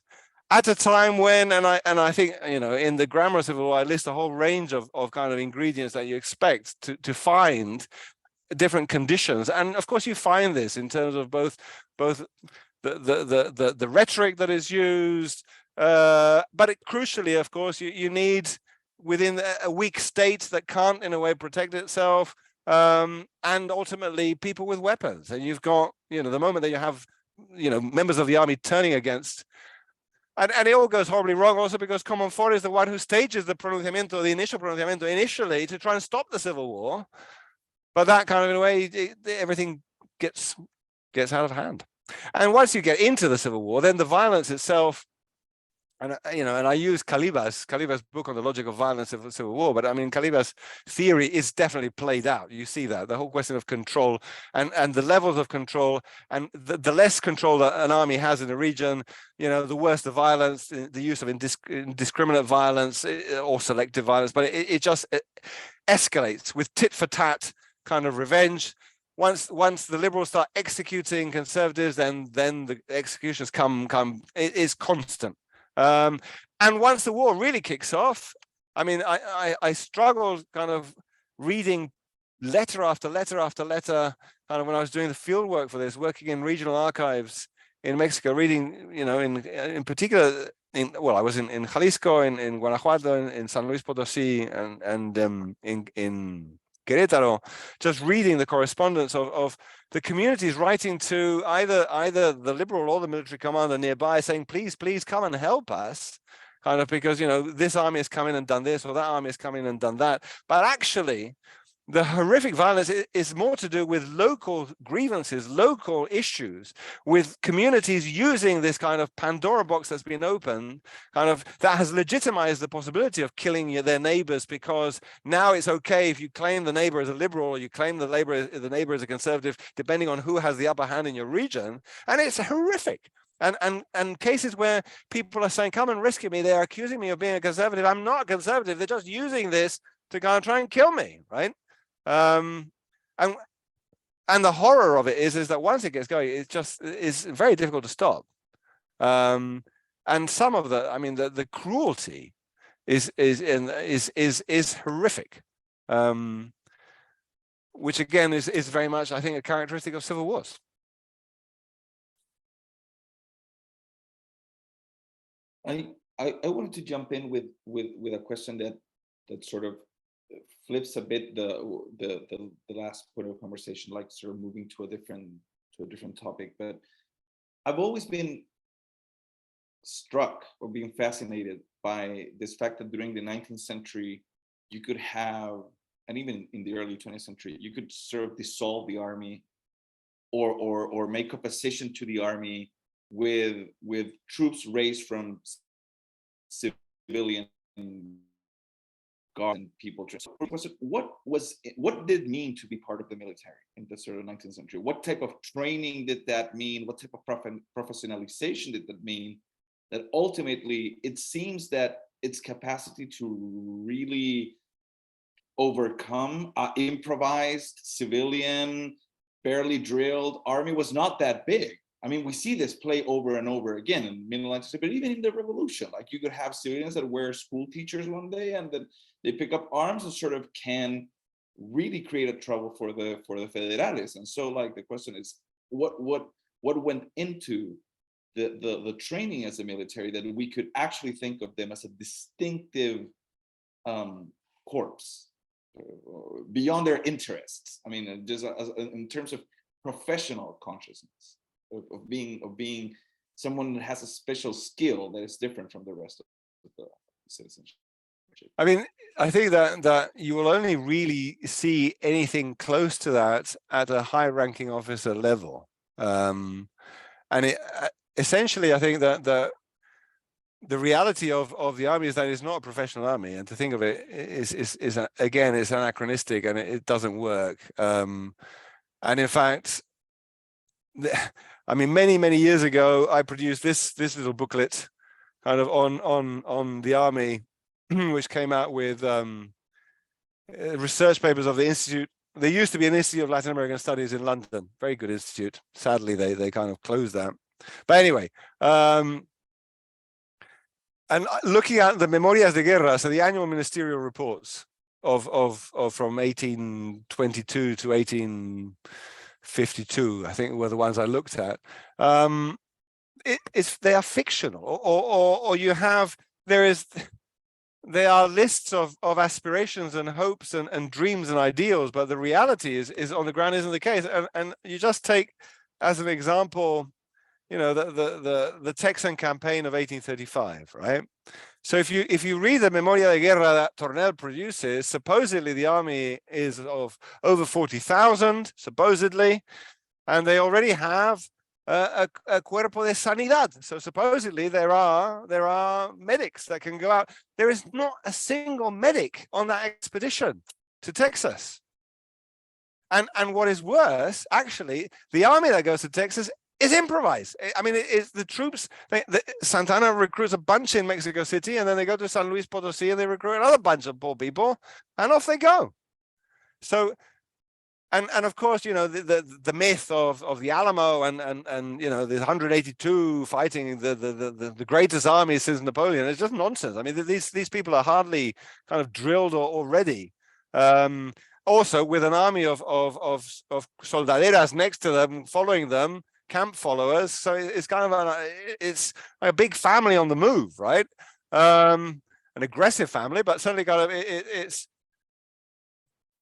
at a time when, and I think, you know, in the grammar of civil war, I list a whole range of kind of ingredients that you expect to find different conditions. And of course, you find this in terms of both the rhetoric that is used, but crucially, of course, you need within a weak state that can't in a way protect itself, and ultimately people with weapons. And you've got, you know, the moment that you have, you know, members of the army turning against, and it all goes horribly wrong also because Comonfort is the one who stages the pronunciamiento, the initial pronunciamiento initially to try and stop the civil war. But that kind of, in a way, everything gets out of hand. And once you get into the civil war, then the violence itself, and you know, and I use Calibas' book on the logic of violence of the civil war, but I mean, Calibas' theory is definitely played out. You see that the whole question of control and the levels of control, and the less control that an army has in a region, you know, the worse the violence, the use of indiscriminate violence or selective violence, but it just escalates with tit for tat kind of revenge. Once the liberals start executing conservatives, then the executions come. It is constant. And once the war really kicks off, I mean, I struggled kind of reading letter after letter after letter, kind of when I was doing the field work for this, working in regional archives in Mexico, reading, you know, in particular, I was in Jalisco, in Guanajuato, in San Luis Potosí, and in Querétaro, just reading the correspondence of the communities writing to either the liberal or the military commander nearby, saying, please come and help us, kind of, because, you know, this army has come in and done this, or that army has come in and done that. But actually, the horrific violence is more to do with local grievances, local issues, with communities using this kind of Pandora box that's been opened, kind of, that has legitimized the possibility of killing their neighbors, because now it's okay if you claim the neighbor as a liberal or you claim the neighbor as a conservative, depending on who has the upper hand in your region. And it's horrific. And cases where people are saying, come and rescue me, they're accusing me of being a conservative. I'm not a conservative. They're just using this to kind of try and kill me, right? And the horror of it is that once it gets going, it just is very difficult to stop. And some of the cruelty is horrific, which again is very much, I think, a characteristic of civil wars. I wanted to jump in with a question that sort of flips a bit the last point of conversation, like sort of moving to a different topic. But I've always been struck or being fascinated by this fact that during the 19th century, you could have, and even in the early 20th century, you could sort of dissolve the army or make opposition to the army with troops raised from civilian guard and people. What did it mean to be part of the military in the sort of 19th century? What type of training did that mean? What type of professionalization did that mean? That ultimately, it seems that its capacity to really overcome improvised civilian, barely drilled army was not that big. I mean, we see this play over and over again in middle century, but even in the revolution, like you could have civilians that were school teachers one day, and then they pick up arms and sort of can really create a trouble for the federales. And so, like, the question is, what went into the training as a military that we could actually think of them as a distinctive corps beyond their interests? I mean, just in terms of professional consciousness. Of being someone that has a special skill that is different from the rest of the citizenship. I mean, I think that you will only really see anything close to that at a high-ranking officer level, and essentially, I think that the reality of the army is that it's not a professional army, and to think of it is again, it's anachronistic and it doesn't work. And in fact, I mean, many years ago, I produced this little booklet, kind of on the army, which came out with research papers of the institute. There used to be an Institute of Latin American Studies in London, very good institute. Sadly, they kind of closed that. But anyway, And looking at the Memorias de Guerra, so the annual ministerial reports of from 1822 to 1852, I think were the ones I looked at. They are fictional, or you have there are lists of aspirations and hopes and dreams and ideals, but the reality is on the ground isn't the case. And you just take as an example, you know, the Texan campaign of 1835, right? So if you read the Memoria de Guerra that Tornel produces, supposedly the army is of over 40,000, supposedly, and they already have a cuerpo de sanidad. So supposedly there are medics that can go out. There is not a single medic on that expedition to Texas. And what is worse, actually, the army that goes to Texas is improvised. I mean, it's the troops. Santana recruits a bunch in Mexico City, and then they go to San Luis Potosí and they recruit another bunch of poor people, and off they go. So, and of course, you know, the myth of the Alamo and you know, the 182 fighting the greatest army since Napoleon is just nonsense. I mean, these people are hardly kind of drilled or ready. Also, with an army of soldaderas next to them, following them, camp followers. So it's kind of it's a big family on the move, right? An aggressive family, but certainly kind of it's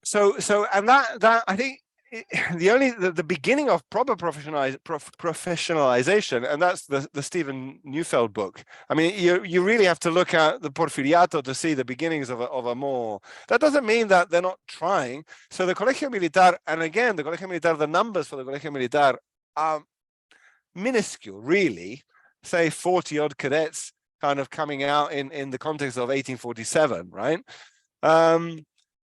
so and that I think the beginning of proper professionalization, and that's the Stephen Neufeld book. I mean, you really have to look at the Porfiriato to see the beginnings of a more. That doesn't mean that they're not trying. So the Colegio Militar, and again, the Colegio Militar, the numbers for the Colegio Militar are minuscule, really. Say 40 odd cadets kind of coming out in the context of 1847, right?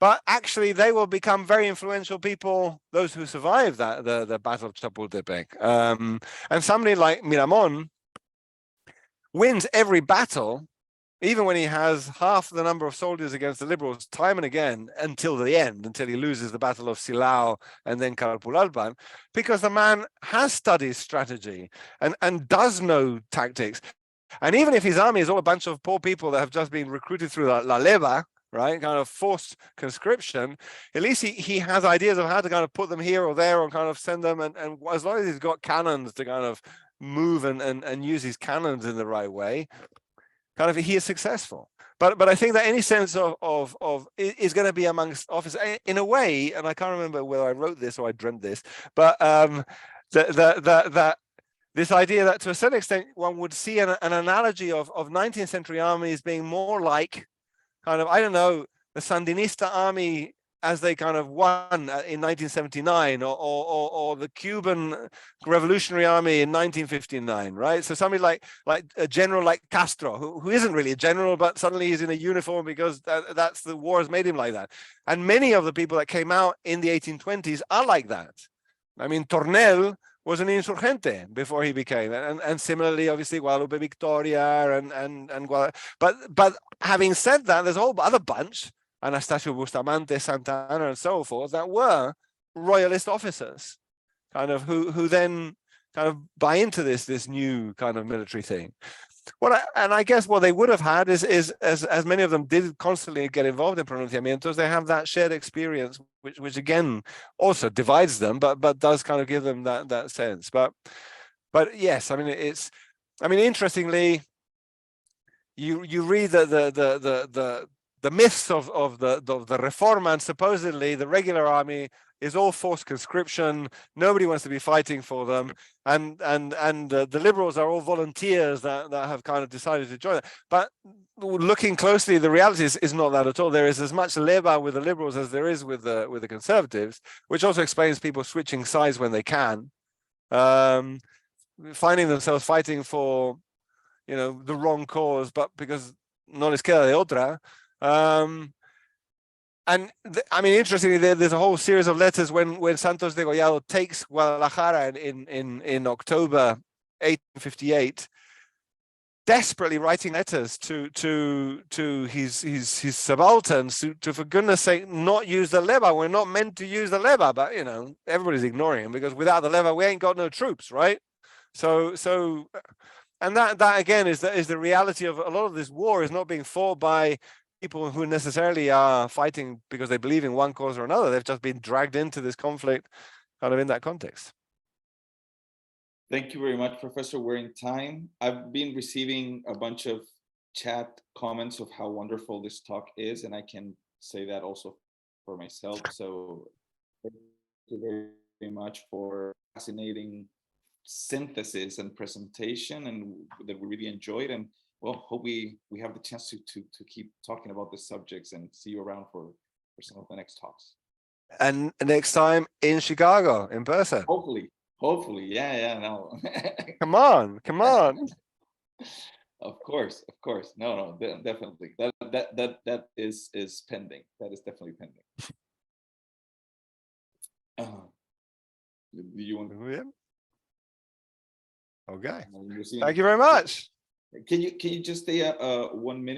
But actually, they will become very influential people, those who survive the Battle of Chapultepec. And somebody like Miramon wins every battle, even when he has half the number of soldiers against the liberals, time and again, until the end, until he loses the Battle of Silao and then Calpulalpan, because the man has studied strategy and does know tactics. And even if his army is all a bunch of poor people that have just been recruited through La Leva, right, kind of forced conscription, at least he has ideas of how to kind of put them here or there, or kind of send them, and as long as he's got cannons to kind of move and use his cannons in the right way, kind of he is successful. But I think that any sense of is going to be amongst officers in a way, and I can't remember whether I wrote this or I dreamt this, but that this idea that to a certain extent one would see an analogy of 19th century armies being more like kind of, I don't know, the Sandinista army as they kind of won in 1979, or the Cuban Revolutionary Army in 1959, right? So somebody like a general like Castro, who isn't really a general, but suddenly he's in a uniform because that's the war has made him like that. And many of the people that came out in the 1820s are like that. I mean, Tornel was an insurgente before he became, and similarly, obviously, Guadalupe Victoria and but having said that, there's a whole other bunch, Anastasio Bustamante, Santana, and so forth, that were royalist officers, kind of who then kind of buy into this new kind of military thing. I guess what they would have had is as many of them did constantly get involved in pronunciamientos, they have that shared experience, which again also divides them, but does kind of give them that sense. But yes, I mean interestingly, you read the myths of the Reforma, and supposedly the regular army is all forced conscription. Nobody wants to be fighting for them, and the liberals are all volunteers that have kind of decided to join. But looking closely, the reality is not that at all. There is as much leva with the liberals as there is with the conservatives, which also explains people switching sides when they can, finding themselves fighting for, you know, the wrong cause, but because no les queda de otra. And I mean, interestingly, there's a whole series of letters when Santos de Gollado takes Guadalajara in October 1858, desperately writing letters to his subalterns to for goodness sake not use the leva. We're not meant to use the leva, but you know, everybody's ignoring him because without the leva we ain't got no troops, right? So And that again is the reality of a lot of this war is not being fought by people who necessarily are fighting because they believe in one cause or another. They've just been dragged into this conflict kind of in that context. Thank you very much, Professor. We're in time. I've been receiving a bunch of chat comments of how wonderful this talk is, and I can say that also for myself. So thank you very much for fascinating synthesis and presentation, and that we really enjoyed. And well, hope we have the chance to keep talking about the subjects, and see you around for some of the next talks. And next time in Chicago in person. Hopefully, yeah, no. Come on. Of course. No, definitely. That is pending. That is definitely pending. Do you want? Okay. You're seeing- Thank you very much. Can you just stay 1 minute?